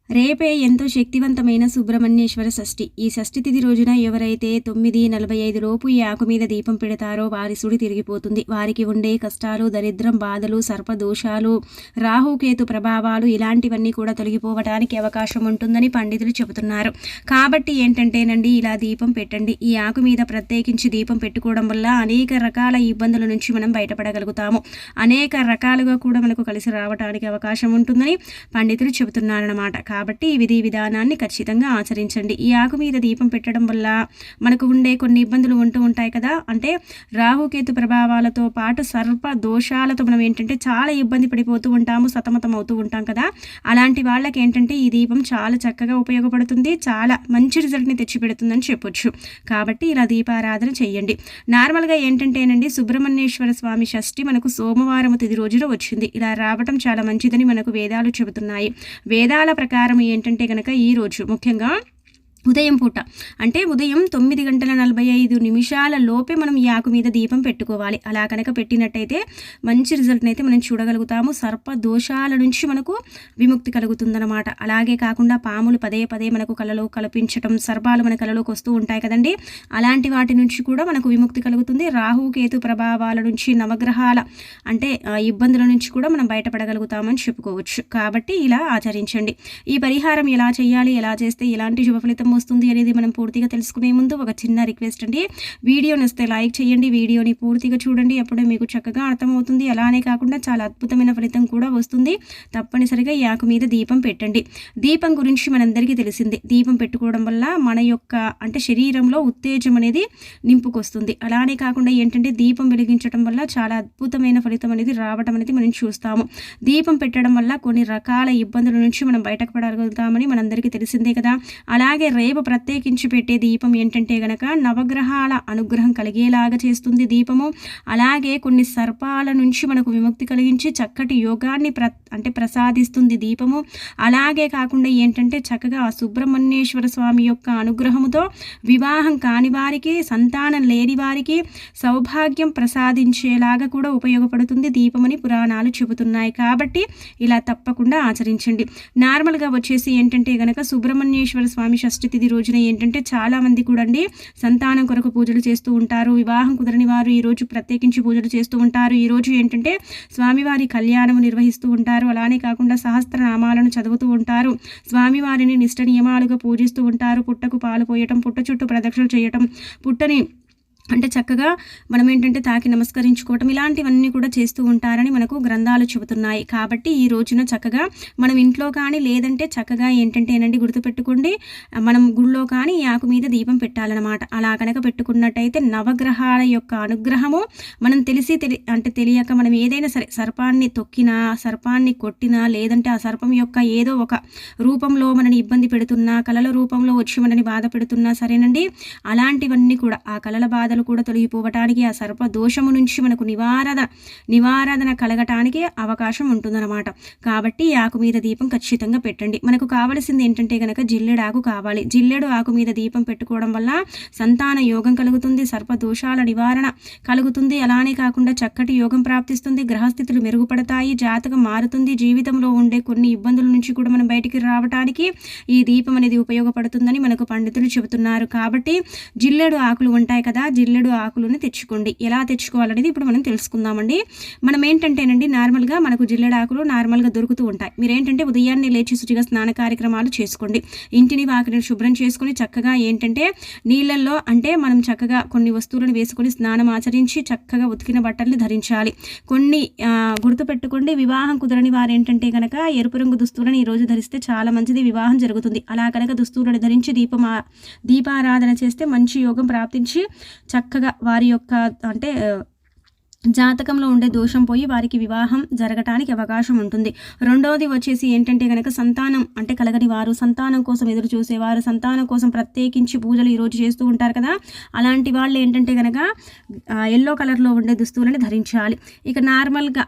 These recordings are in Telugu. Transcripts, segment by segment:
రేపే ఎంతో శక్తివంతమైన సుబ్రహ్మణ్యేశ్వర షష్ఠి. ఈ షష్ఠి తిథి రోజున ఎవరైతే 9:45 లోపు ఈ ఆకు మీద దీపం పెడతారో వారి సుడి తిరిగిపోతుంది. వారికి ఉండే కష్టాలు, దరిద్రం, బాధలు, సర్పదోషాలు, రాహుకేతు ప్రభావాలు ఇలాంటివన్నీ కూడా తొలగిపోవడానికి అవకాశం ఉంటుందని పండితులు చెబుతున్నారు. కాబట్టి ఏంటంటేనండి, ఇలా దీపం పెట్టండి. ఈ ఆకు మీద ప్రత్యేకించి దీపం పెట్టుకోవడం వల్ల అనేక రకాల ఇబ్బందుల నుంచి మనం బయటపడగలుగుతాము. అనేక రకాలుగా కూడా మనకు కలిసి రావడానికి అవకాశం ఉంటుందని పండితులు చెబుతున్నారన్నమాట. కాబట్టి ఈ విధి విధానాన్ని ఖచ్చితంగా ఆచరించండి. ఈ ఆకు మీద దీపం పెట్టడం వల్ల మనకు ఉండే కొన్ని ఇబ్బందులు ఉంటూ ఉంటాయి కదా, అంటే రాహుకేతు ప్రభావాలతో పాటు సర్ప దోషాలతో మనం ఏంటంటే చాలా ఇబ్బంది పడిపోతూ ఉంటాము, సతమతం అవుతూ ఉంటాం కదా. అలాంటి వాళ్ళకి ఏంటంటే ఈ దీపం చాలా చక్కగా ఉపయోగపడుతుంది, చాలా మంచి రిజల్ట్ని తెచ్చిపెడుతుందని చెప్పొచ్చు. కాబట్టి ఇలా దీపారాధన చేయండి. నార్మల్గా ఏంటంటేనండి, సుబ్రహ్మణ్యేశ్వర స్వామి షష్ఠి మనకు సోమవారం తిథి రోజున వచ్చింది. ఇలా రావటం చాలా మంచిదని మనకు వేదాలు చెబుతున్నాయి. వేదాల ప్రకారం ఏంటంటే కనుక ఈరోజు ముఖ్యంగా ఉదయం పూట, అంటే ఉదయం 9:45 లోపే మనం ఈ ఆకు మీద దీపం పెట్టుకోవాలి. అలా కనుక పెట్టినట్టయితే మంచి రిజల్ట్ని అయితే మనం చూడగలుగుతాము. సర్ప దోషాల నుంచి మనకు విముక్తి కలుగుతుందన్నమాట. అలాగే కాకుండా పాములు పదే పదే మనకు కలలో కల్పించటం, సర్పాలు మన కలలోకి వస్తూ ఉంటాయి కదండి, అలాంటి వాటి నుంచి కూడా మనకు విముక్తి కలుగుతుంది. రాహుకేతు ప్రభావాల నుంచి, నవగ్రహాల అంటే ఇబ్బందుల నుంచి కూడా మనం బయటపడగలుగుతామని చెప్పుకోవచ్చు. కాబట్టి ఇలా ఆచరించండి. ఈ పరిహారం ఎలా చేయాలి, ఎలా చేస్తే ఎలాంటి శుభ ఫలితం వస్తుంది అనేది మనం పూర్తిగా తెలుసుకునే ముందు ఒక చిన్న రిక్వెస్ట్ అండి. వీడియోని వస్తే లైక్ చేయండి, వీడియోని పూర్తిగా చూడండి, అప్పుడే మీకు చక్కగా అర్థమవుతుంది. అలానే కాకుండా చాలా అద్భుతమైన ఫలితం కూడా వస్తుంది. తప్పనిసరిగా ఈ ఆకు మీద దీపం పెట్టండి. దీపం గురించి మనందరికీ తెలిసిందే. దీపం పెట్టుకోవడం వల్ల మన యొక్క అంటే శరీరంలో ఉత్తేజం అనేది నింపుకొస్తుంది. అలానే కాకుండా ఏంటంటే దీపం వెలిగించడం వల్ల చాలా అద్భుతమైన ఫలితం అనేది రావడం అనేది మనం చూస్తాము. దీపం పెట్టడం వల్ల కొన్ని రకాల ఇబ్బందుల నుంచి మనం బయటకు పడగలుగుతామని మనందరికీ తెలిసిందే కదా. అలాగే రేపు ప్రత్యేకించి పెట్టే దీపం ఏంటంటే గనక నవగ్రహాల అనుగ్రహం కలిగేలాగా చేస్తుంది దీపము. అలాగే కొన్ని సర్పాల నుంచి మనకు విముక్తి కలిగించి చక్కటి యోగాన్ని ప్రసాదిస్తుంది దీపము. అలాగే కాకుండా ఏంటంటే చక్కగా సుబ్రహ్మణ్యేశ్వర స్వామి యొక్క అనుగ్రహముతో వివాహం కాని వారికి, సంతానం లేని వారికి సౌభాగ్యం ప్రసాదించేలాగా కూడా ఉపయోగపడుతుంది దీపమని పురాణాలు చెబుతున్నాయి. కాబట్టి ఇలా తప్పకుండా ఆచరించండి. నార్మల్గా వచ్చేసి ఏంటంటే గనక సుబ్రహ్మణ్యేశ్వర స్వామి షష్ఠి తిథి రోజున ఏంటంటే చాలామంది కూడా అండి సంతానం కొరకు పూజలు చేస్తూ ఉంటారు. వివాహం కుదరని వారు ఈరోజు ప్రత్యేకించి పూజలు చేస్తూ ఉంటారు. ఈరోజు ఏంటంటే స్వామివారి కళ్యాణము నిర్వహిస్తూ ఉంటారు. అలానే కాకుండా సహస్రనామాలను చదువుతూ ఉంటారు. స్వామివారిని నిష్ట నియమాలుగా పూజిస్తూ ఉంటారు. పుట్టకు పాలు పోయటం, పుట్ట చుట్టూ ప్రదక్షిణలు చేయటం, పుట్టని అంటే చక్కగా మనం ఏంటంటే తాకి నమస్కరించుకోవటం, ఇలాంటివన్నీ కూడా చేస్తూ ఉంటారని మనకు గ్రంథాలు చెబుతున్నాయి. కాబట్టి ఈ రోజున చక్కగా మనం ఇంట్లో కానీ లేదంటే చక్కగా ఏంటంటేనండి గుర్తుపెట్టుకోండి, మనం గుళ్ళో కానీ ఈ ఆకు మీద దీపం పెట్టాలన్నమాట. అలా కనుక పెట్టుకున్నట్టయితే నవగ్రహాల యొక్క అనుగ్రహము మనం తెలియక మనం ఏదైనా సరే సర్పాన్ని తొక్కినా, సర్పాన్ని కొట్టినా, లేదంటే ఆ సర్పం యొక్క ఏదో ఒక రూపంలో మనని ఇబ్బంది పెడుతున్నా, కలల రూపంలో వచ్చి మనని బాధ పెడుతున్నా సరేనండి, అలాంటివన్నీ కూడా ఆ కలల బాధ కూడా తొలగిపోవటానికి, ఆ సర్ప దోషము నుంచి మనకు నివారణ కలగటానికి అవకాశం ఉంటుందన్నమాట. కాబట్టి ఈ ఆకు మీద దీపం ఖచ్చితంగా పెట్టండి. మనకు కావలసింది ఏంటంటే కనుక జిల్లెడు ఆకు కావాలి. జిల్లెడు ఆకు మీద దీపం పెట్టుకోవడం వల్ల సంతాన యోగం కలుగుతుంది, సర్ప దోషాల నివారణ కలుగుతుంది. అలానే కాకుండా చక్కటి యోగం ప్రాప్తిస్తుంది, గ్రహస్థితులు మెరుగుపడతాయి, జాతకం మారుతుంది, జీవితంలో ఉండే కొన్ని ఇబ్బందుల నుంచి కూడా మనం బయటికి రావడానికి ఈ దీపం అనేది ఉపయోగపడుతుందని మనకు పండితులు చెబుతున్నారు. కాబట్టి జిల్లెడు ఆకులు ఉంటాయి కదా, జిల్లెడు ఆకులను తెచ్చుకోండి. ఎలా తెచ్చుకోవాలనేది ఇప్పుడు మనం తెలుసుకుందామండి. మనం ఏంటంటేనండి నార్మల్గా మనకు జిల్లెడు ఆకులు నార్మల్గా దొరుకుతూ ఉంటాయి. మీరేంటంటే ఉదయాన్నే లేచి శుచిగా స్నాన కార్యక్రమాలు చేసుకోండి. ఇంటిని వాకిని శుభ్రం చేసుకొని చక్కగా ఏంటంటే నీళ్ళల్లో అంటే మనం చక్కగా కొన్ని వస్తువులను వేసుకొని స్నానం ఆచరించి చక్కగా ఉతికిన బట్టల్ని ధరించాలి. కొన్ని గుర్తుపెట్టుకోండి, వివాహం కుదరని వారు ఏంటంటే కనుక ఎరుపు రంగు దుస్తులను ఈరోజు ధరిస్తే చాలా మంచిది, వివాహం జరుగుతుంది. అలా కనుక దుస్తువులను ధరించి దీపారాధన చేస్తే మంచి యోగం ప్రాప్తించి చక్కగా వారి యొక్క అంటే జాతకంలో ఉండే దోషం పోయి వారికి వివాహం జరగటానికి అవకాశం ఉంటుంది. రెండవది వచ్చేసి ఏంటంటే కనుక సంతానం అంటే కలగని వారు, సంతానం కోసం ఎదురు చూసేవారు, సంతానం కోసం ప్రత్యేకించి పూజలు ఈరోజు చేస్తూ ఉంటారు కదా, అలాంటి వాళ్ళు ఏంటంటే కనుక ఎల్లో కలర్లో ఉండే దుస్తువులని ధరించాలి. ఇక నార్మల్గా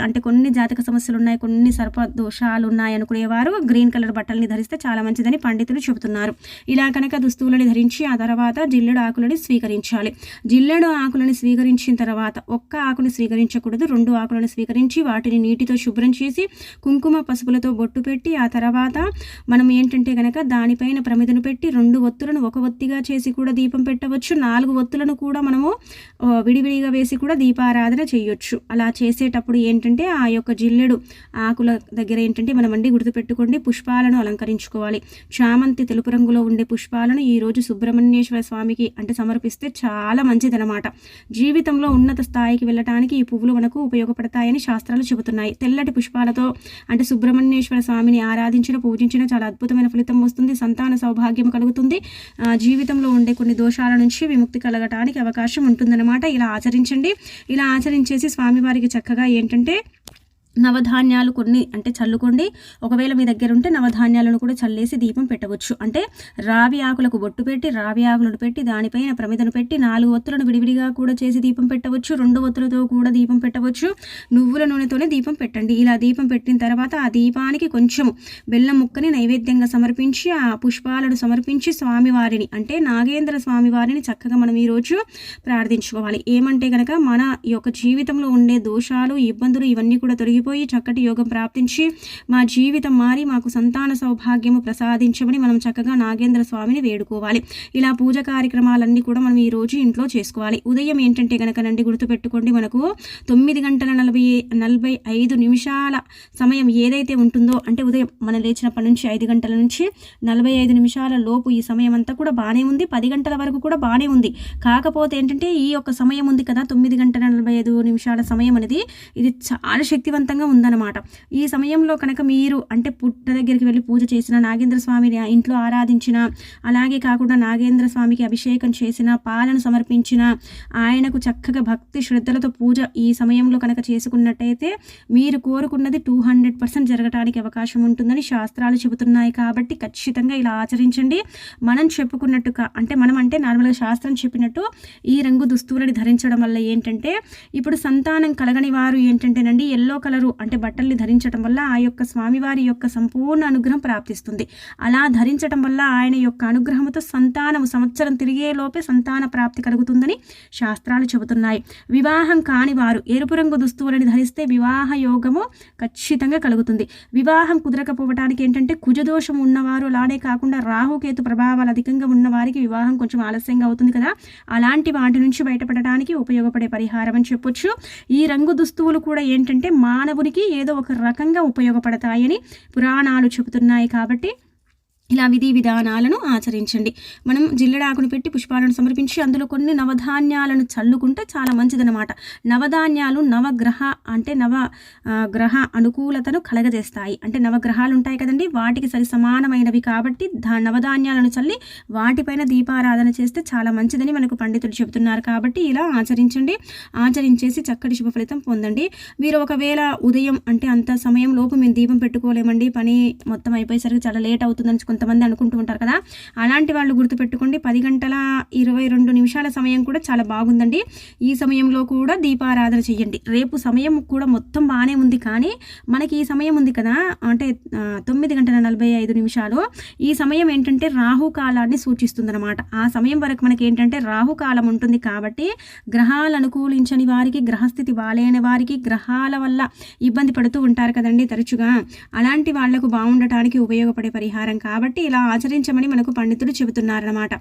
అంటే కొన్ని జాతక సమస్యలు ఉన్నాయి, కొన్ని సర్ప దోషాలు ఉన్నాయి అనుకునేవారు గ్రీన్ కలర్ బట్టల్ని ధరిస్తే చాలా మంచిదని పండితులు చెబుతున్నారు. ఇలా కనుక దుస్తువులని ధరించి ఆ తర్వాత జిల్లెడు ఆకులని స్వీకరించాలి. జిల్లెడు ఆకులని స్వీకరించిన తర్వాత ఒక్క ఆకుని స్వీకరించకూడదు, 2 ఆకులను స్వీకరించి వాటిని నీటితో శుభ్రం చేసి కుంకుమ పసుపులతో బొట్టు పెట్టి ఆ తర్వాత మనం ఏంటంటే కనుక దానిపైన ప్రమిదను పెట్టి 2 ఒత్తులను ఒక ఒత్తిగా చేసి కూడా దీపం పెట్టవచ్చు. 4 ఒత్తులను కూడా మనము విడివిడిగా వేసి కూడా దీపారాధన చేయొచ్చు. అలా చేసేటప్పుడు ఏంటంటే ఆ యొక్క జిల్లెడు ఆకుల దగ్గర ఏంటంటే మనం గుర్తుపెట్టుకోండి, పుష్పాలను అలంకరించుకోవాలి. చామంతి తెలుపు రంగులో ఉండే పుష్పాలను ఈరోజు సుబ్రహ్మణ్యేశ్వర స్వామికి సమర్పిస్తే చాలా మంచిదన్నమాట. జీవితంలో ఉన్నత స్థాయికి వెళ్ళటానికి ఈ పువ్వులు మనకు ఉపయోగపడతాయని శాస్త్రాలు చెబుతున్నాయి. తెల్లటి పుష్పాలతో సుబ్రహ్మణ్యేశ్వర స్వామిని ఆరాధించిన పూజించిన చాలా అద్భుతమైన ఫలితం వస్తుంది. సంతాన సౌభాగ్యం కలుగుతుంది. జీవితంలో ఉండే కొన్ని దోషాల నుంచి విముక్తి కలగటానికి అవకాశం ఉంటుందన్నమాట. ఇలా ఆచరించండి. ఇలా ఆచరించేసి స్వామివారికి చక్కగా ఏంటంటే నవధాన్యాలు కొన్ని చల్లుకోండి. ఒకవేళ మీ దగ్గర ఉంటే నవధాన్యాలను కూడా చల్లేసి దీపం పెట్టవచ్చు. రావి ఆకులకు బొట్టు పెట్టి రావి ఆకులను పెట్టి దానిపైన ప్రమిదను పెట్టి 4 ఒత్తులను విడివిడిగా కూడా చేసి దీపం పెట్టవచ్చు. 2 ఒత్తులతో కూడా దీపం పెట్టవచ్చు. నువ్వుల నూనెతోనే దీపం పెట్టండి. ఇలా దీపం పెట్టిన తర్వాత ఆ దీపానికి కొంచెం బెల్లం ముక్కని నైవేద్యంగా సమర్పించి ఆ పుష్పాలను సమర్పించి స్వామివారిని నాగేంద్ర స్వామివారిని చక్కగా మనం ఈరోజు ప్రార్థించుకోవాలి. ఏమంటే కనుక మన యొక్క జీవితంలో ఉండే దోషాలు ఇబ్బందులు ఇవన్నీ కూడా తొలగిపోయి చక్కటి యోగం ప్రాప్తించి మా జీవితం మారి మాకు సంతాన సౌభాగ్యము ప్రసాదించమని మనం చక్కగా నాగేంద్ర స్వామిని వేడుకోవాలి. ఇలా పూజ కార్యక్రమాలన్నీ కూడా మనం ఈరోజు ఇంట్లో చేసుకోవాలి. ఉదయం ఏంటంటే కనుకనండి గుర్తుపెట్టుకోండి, మనకు 9:45 సమయం ఏదైతే ఉంటుందో ఉదయం మనం లేచినప్పటి నుంచి 5 గంటల నుంచి 45 నిమిషాల లోపు ఈ సమయం అంతా కూడా బాగానే ఉంది. 10 గంటల వరకు కూడా బాగానే ఉంది. కాకపోతే ఏంటంటే ఈ యొక్క సమయం ఉంది కదా 9:45 సమయం అనేది ఇది చాలా శక్తివంతంగా ఉందన్నమాట. ఈ సమయంలో కనుక మీరు పుట్ట దగ్గరికి వెళ్ళి పూజ చేసిన, నాగేంద్ర స్వామిని ఇంట్లో ఆరాధించిన, అలాగే కాకుండా నాగేంద్ర స్వామికి అభిషేకం చేసిన, పాలను సమర్పించిన, ఆయనకు చక్కగా భక్తి శ్రద్ధలతో పూజ ఈ సమయంలో కనుక చేసుకున్నట్టయితే మీరు కోరుకున్నది 200% జరగడానికి అవకాశం ఉంటుందని శాస్త్రాలు చెబుతున్నాయి. కాబట్టి ఖచ్చితంగా ఇలా ఆచరించండి. మనం చెప్పుకున్నట్టుగా నార్మల్గా శాస్త్రం చెప్పినట్టు ఈ రంగు దుస్తువులని ధరించడం వల్ల ఏంటంటే ఇప్పుడు సంతానం కలగని వారు ఏంటంటేనండి ఎల్లో కలరు బట్టల్ని ధరించడం వల్ల ఆ యొక్క స్వామివారి యొక్క సంపూర్ణ అనుగ్రహం ప్రాప్తిస్తుంది. అలా ధరించడం వల్ల ఆయన యొక్క అనుగ్రహంతో సంతానం సంవత్సరం తిరిగేలోపే సంతాన ప్రాప్తి కలుగుతుందని శాస్త్రాలు చెబుతున్నాయి. వివాహం కాని వారు ఎరుపు రంగు దుస్తువులని ధరిస్తే వివాహ యోగము ఖచ్చితంగా కలుగుతుంది. వివాహం కుదరకపోవడానికి ఏంటంటే కుజదోషం ఉన్నవారు, అలానే కాకుండా రాహుకేతు ప్రభావాలు అధికంగా ఉన్న వారికి వివాహం కొంచెం ఆలస్యంగా అవుతుంది కదా, అలాంటి వాటి నుంచి బయటపడడానికి ఉపయోగపడే పరిహారం అని చెప్పొచ్చు. ఈ రంగు దుస్తువులు కూడా ఏంటంటే మానవునికి ఏదో ఒక రకంగా ఉపయోగపడతాయని పురాణాలు చెబుతున్నాయి. కాబట్టి ఇలా విధి విధానాలను ఆచరించండి. మనం జిల్లెడాకును పెట్టి పుష్పాలను సమర్పించి అందులో కొన్ని నవధాన్యాలను చల్లుకుంటే చాలా మంచిదన్నమాట. నవధాన్యాలు నవగ్రహ గ్రహ అనుకూలతను కలగజేస్తాయి. నవగ్రహాలు ఉంటాయి కదండి, వాటికి సరి సమానమైనవి కాబట్టి నవధాన్యాలను చల్లి వాటిపైన దీపారాధన చేస్తే చాలా మంచిదని మనకు పండితులు చెబుతున్నారు. కాబట్టి ఇలా ఆచరించండి. ఆచరించేసి చక్కటి శుభ ఫలితం పొందండి. మీరు ఒకవేళ ఉదయం అంత సమయం లోపు మేము దీపం పెట్టుకోలేమండి, పని మొత్తం అయిపోయేసరికి చాలా లేట్ అవుతుందని కొంతమంది అనుకుంటూ ఉంటారు కదా, అలాంటి వాళ్ళు గుర్తుపెట్టుకోండి 10:22 సమయం కూడా చాలా బాగుందండి. ఈ సమయంలో కూడా దీపారాధన చేయండి. రేపు సమయం కూడా మొత్తం బాగానే ఉంది, కానీ మనకి ఈ సమయం ఉంది కదా 9:45 ఈ సమయం ఏంటంటే రాహుకాలాన్ని సూచిస్తుందన్నమాట. ఆ సమయం వరకు మనకి ఏంటంటే రాహుకాలం ఉంటుంది. కాబట్టి గ్రహాలు అనుకూలించని వారికి, గ్రహస్థితి బాలేని వారికి, గ్రహాల వల్ల ఇబ్బంది పడుతూ ఉంటారు కదండి తరచుగా, అలాంటి వాళ్లకు బాగుండటానికి ఉపయోగపడే పరిహారం కాబట్టి ఇలా ఆచరించమని మనకు పండితులు చెబుతున్నారన్నమాట.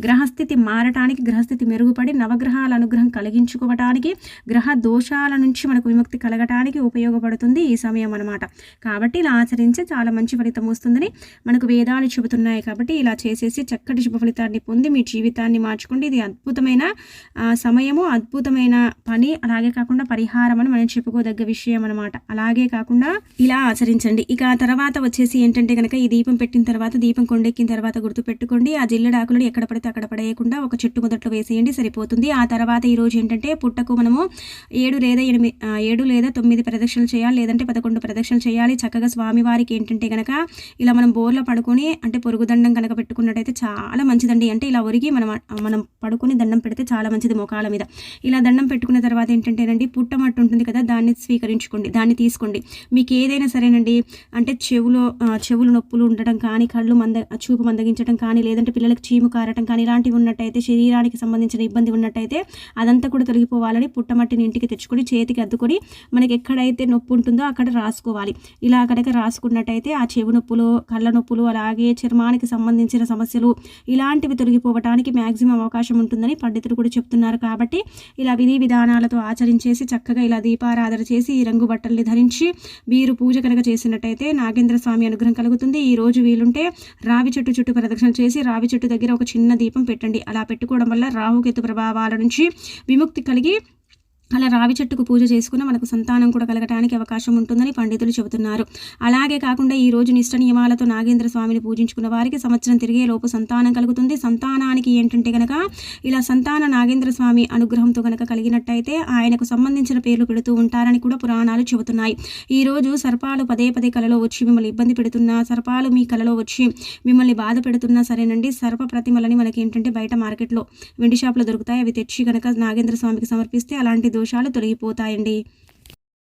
గ్రహస్థితి మారటానికి, గ్రహస్థితి మెరుగుపడి నవగ్రహాల అనుగ్రహం కలిగించుకోవటానికి, గ్రహ దోషాల నుంచి మనకు విముక్తి కలగటానికి ఉపయోగపడుతుంది ఈ సమయం అన్నమాట. కాబట్టి ఇలా ఆచరించే చాలా మంచి ఫలితం వస్తుందని మనకు వేదాలు చెబుతున్నాయి. కాబట్టి ఇలా చేసేసి చక్కటి శుభ ఫలితాన్ని పొంది మీ జీవితాన్ని మార్చుకోండి. ఇది అద్భుతమైన సమయము, అద్భుతమైన పని, అలాగే కాకుండా పరిహారం అని మనం చెప్పుకోదగ్గ విషయం అన్నమాట. అలాగే కాకుండా ఇలా ఆచరించండి. ఇక తర్వాత వచ్చేసి ఏంటంటే కనుక ఈ దీపం పెట్టిన తర్వాత తర్వాత దీపం కొండెక్కిన తర్వాత గుర్తుపెట్టుకోండి, ఆ జిల్లెడాకులను ఎక్కడ పడితే అక్కడ పడేయకుండా ఒక చెట్టు మొదట్లో వేసేయండి, సరిపోతుంది. ఆ తర్వాత ఈరోజు ఏంటంటే పుట్టకు మనము 7 లేదా 9 ప్రదక్షిణలు చేయాలి, లేదంటే 11 ప్రదక్షిణలు చేయాలి. చక్కగా స్వామివారికి ఏంటంటే గనక ఇలా మనం బోర్లో పడుకొని అంటే పొరుగుదండం కనుక పెట్టుకున్నట్టయితే చాలా మంచిదండి. అంటే ఇలా ఒరిగి మనం పడుకొని దండం పెడితే చాలా మంచిది మోకాల మీద. ఇలా దండం పెట్టుకున్న తర్వాత ఏంటంటేనండి పుట్టమట్టు ఉంటుంది కదా, దాన్ని స్వీకరించుకోండి, దాన్ని తీసుకోండి. మీకు ఏదైనా సరేనండి, అంటే చెవులు నొప్పులు ఉండటం కానీ, చూపు మందగించడం కానీ, లేదంటే పిల్లలకు చీము కారటం కానీ ఇలాంటివి ఉన్నట్టయితే, శరీరానికి సంబంధించిన ఇబ్బంది ఉన్నట్టయితే అదంతా కూడా తొలగిపోవాలని పుట్టమట్టిని ఇంటికి తెచ్చుకొని చేతికి అద్దుకొని మనకి ఎక్కడైతే నొప్పి ఉంటుందో అక్కడ రాసుకోవాలి. ఇలా కనుక రాసుకున్నట్టయితే ఆ చెవు నొప్పులు, కళ్ళ నొప్పులు, అలాగే చర్మానికి సంబంధించిన సమస్యలు ఇలాంటివి తొలగిపోవడానికి మ్యాక్సిమం అవకాశం ఉంటుందని పండితులు కూడా చెప్తున్నారు. కాబట్టి ఇలా విధి విధానాలతో ఆచరించేసి చక్కగా ఇలా దీపారాధన చేసి ఈ రంగు బట్టల్ని ధరించి మీరు పూజ కనుక చేసినట్టయితే నాగేంద్ర స్వామి అనుగ్రహం కలుగుతుంది. ఈ రోజు వీలుంటే రావి చెట్టు చుట్టూ ప్రదక్షిణ చేసి రావి చెట్టు దగ్గర ఒక చిన్న దీపం పెట్టండి. అలా పెట్టుకోవడం వల్ల రాహుకేతు ప్రభావాల నుంచి విముక్తి కలిగి అలా రావి చెట్టుకు పూజ చేసుకున్న మనకు సంతానం కూడా కలగటానికి అవకాశం ఉంటుందని పండితులు చెబుతున్నారు. అలాగే కాకుండా ఈ రోజు నిష్ట నియమాలతో నాగేంద్ర స్వామిని పూజించుకున్న వారికి సంవత్సరం తిరిగే లోపు సంతానం కలుగుతుంది. సంతానానికి ఏంటంటే కనుక ఇలా సంతాన నాగేంద్ర స్వామి అనుగ్రహంతో కనుక కలిగినట్టయితే ఆయనకు సంబంధించిన పేర్లు పెడుతూ ఉంటారని కూడా పురాణాలు చెబుతున్నాయి. ఈ రోజు సర్పాలు పదే కలలో వచ్చి మిమ్మల్ని ఇబ్బంది పెడుతున్నా, సర్పాలు మీ కలలో వచ్చి మిమ్మల్ని బాధ పెడుతున్నా సరేనండి, సర్ప ప్రతిమలని మనకి ఏంటంటే బయట మార్కెట్లో వెండి షాపులో దొరుకుతాయి. అవి తెచ్చి కనుక నాగేంద్ర స్వామికి సమర్పిస్తే అలాంటి దోషాలు తొలగిపోతాయండి.